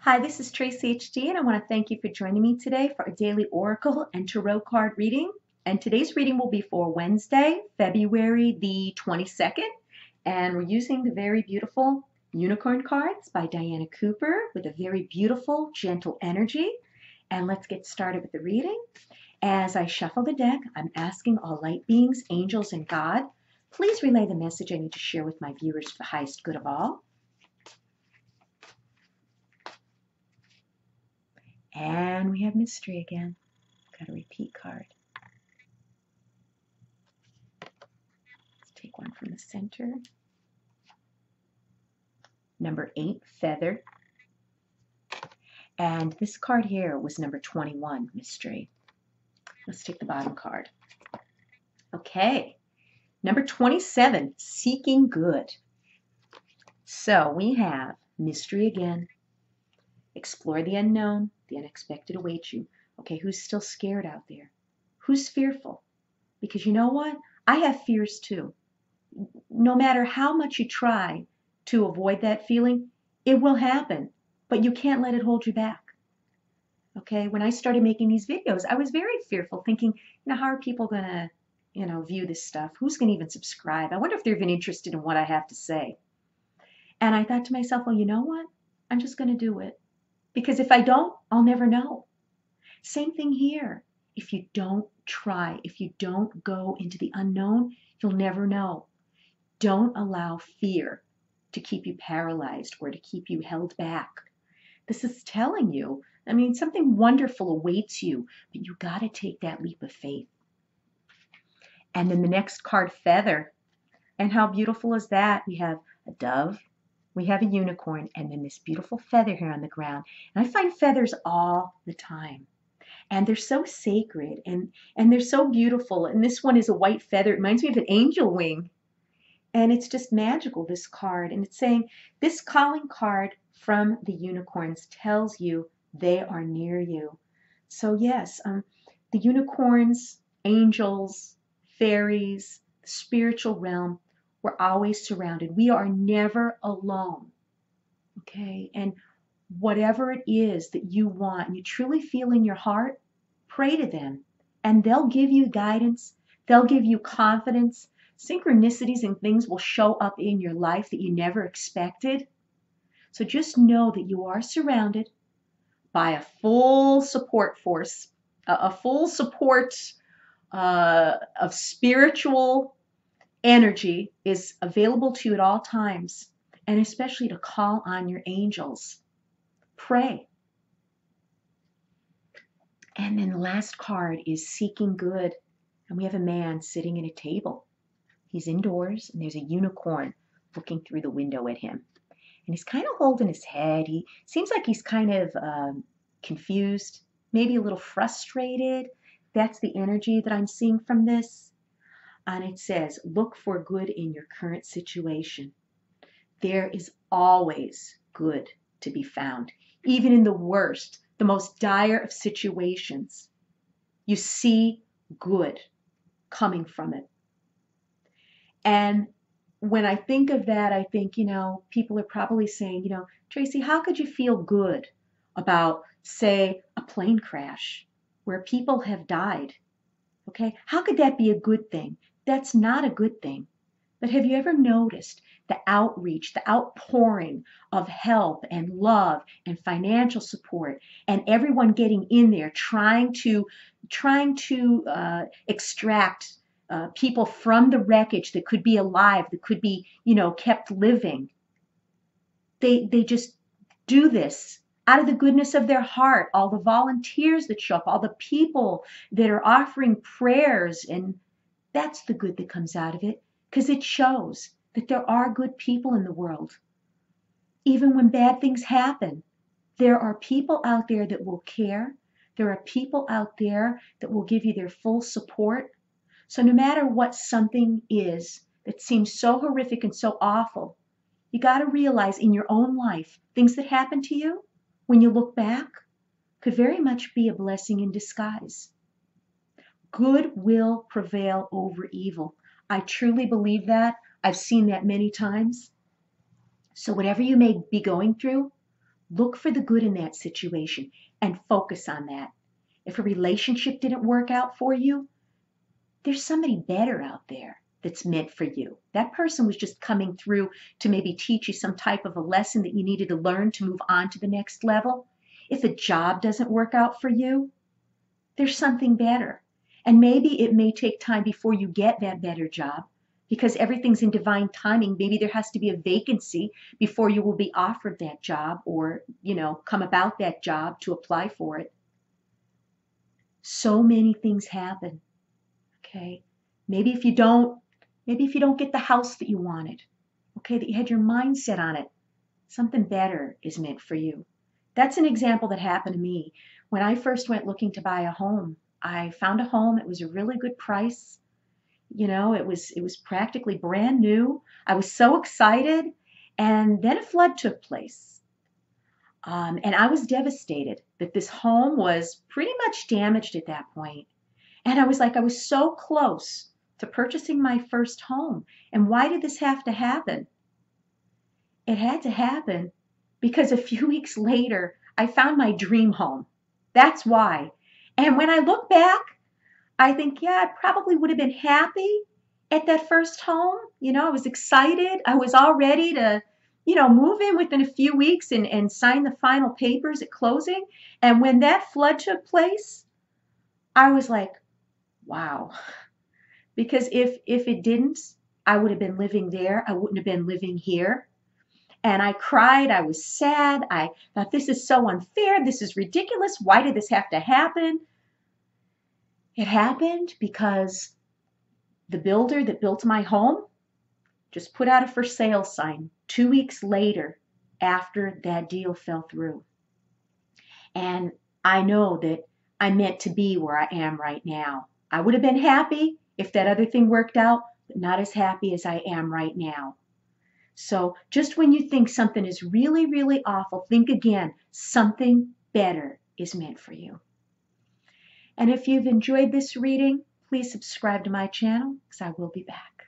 Hi, this is Tracy HD, and I want to thank you for joining me today for a daily oracle and tarot card reading. And today's reading will be for Wednesday, February the 22nd, and we're using the very beautiful Unicorn cards by Diana Cooper with a very beautiful, gentle energy. And let's get started with the reading. As I shuffle the deck, I'm asking all light beings, angels, and God, please relay the message I need to share with my viewers for the highest good of all. And we have mystery again. Got a repeat card. Let's take one from the center. Number 8, Feather. And this card here was number 21, Mystery. Let's take the bottom card. Okay. Number 27, Seeking Good. So we have mystery again. Explore the unknown. The unexpected awaits you. Okay, who's still scared out there? Who's fearful? Because you know what? I have fears too. No matter how much you try to avoid that feeling, it will happen, but you can't let it hold you back. Okay, when I started making these videos, I was very fearful, thinking, how are people going to, view this stuff? Who's going to even subscribe? I wonder if they're even interested in what I have to say. And I thought to myself, well, you know what? I'm just going to do it. Because if I don't, I'll never know. Same thing here. If you don't try, if you don't go into the unknown, you'll never know. Don't allow fear to keep you paralyzed or to keep you held back. This is telling you, something wonderful awaits you, but you got to take that leap of faith. And then the next card, Feather. And how beautiful is that? We have a dove, we have a unicorn, and then this beautiful feather here on the ground. And I find feathers all the time. And they're so sacred and they're so beautiful. And this one is a white feather. It reminds me of an angel wing. And it's just magical, this card. And it's saying this calling card from the unicorns tells you they are near you. So yes, the unicorns, angels, fairies, the spiritual realm, we're always surrounded. We are never alone. Okay? And whatever it is that you want, and you truly feel in your heart, pray to them. And they'll give you guidance. They'll give you confidence. Synchronicities and things will show up in your life that you never expected. So just know that you are surrounded by a full support force, a full support of spiritual energy is available to you at all times, and especially to call on your angels. Pray. And then the last card is Seeking Good. And we have a man sitting at a table. He's indoors, and there's a unicorn looking through the window at him. And he's kind of holding his head. He seems like he's kind of confused, maybe a little frustrated. That's the energy that I'm seeing from this. And it says, look for good in your current situation. There is always good to be found, even in the worst, the most dire of situations. You see good coming from it. And when I think of that, I think, people are probably saying, Tracy, how could you feel good about, say, a plane crash where people have died? Okay, how could that be a good thing? That's not a good thing. But have you ever noticed the outreach, the outpouring of help and love and financial support, and everyone getting in there trying to extract people from the wreckage that could be alive, that could be, kept living? They just do this out of the goodness of their heart. All the volunteers that show up, all the people that are offering prayers, and that's the good that comes out of it, because it shows that there are good people in the world. Even when bad things happen, there are people out there that will care. There are people out there that will give you their full support. So no matter what something is that seems so horrific and so awful, you got to realize in your own life, things that happen to you, when you look back, could very much be a blessing in disguise. Good will prevail over evil. I truly believe that. I've seen that many times. So whatever you may be going through, Look for the good in that situation and focus on that. If a relationship didn't work out for you, there's somebody better out there that's meant for you. That person was just coming through to maybe teach you some type of a lesson that you needed to learn to move on to the next level. If a job doesn't work out for you, there's something better. And maybe it may take time before you get that better job because everything's in divine timing. Maybe there has to be a vacancy before you will be offered that job or, come about that job to apply for it. So many things happen. Okay. Maybe if you don't get the house that you wanted, okay, that you had your mind set on it, something better is meant for you. That's an example that happened to me. When I first went looking to buy a home, I found a home. It was a really good price. It was practically brand new. I was so excited. And then a flood took place. And I was devastated that this home was pretty much damaged at that point. And I was so close to purchasing my first home. And why did this have to happen? It had to happen because a few weeks later, I found my dream home. That's why. And when I look back, I think, yeah, I probably would have been happy at that first home. I was excited. I was all ready to, move in within a few weeks and sign the final papers at closing. And when that flood took place, I was like, wow. Because if it didn't, I would have been living there. I wouldn't have been living here. And I cried. I was sad. I thought, this is so unfair. This is ridiculous. Why did this have to happen? It happened because the builder that built my home just put out a for sale sign 2 weeks later after that deal fell through. And I know that I'm meant to be where I am right now. I would have been happy if that other thing worked out, but not as happy as I am right now. So just when you think something is really, really awful, think again, something better is meant for you. And if you've enjoyed this reading, please subscribe to my channel because I will be back.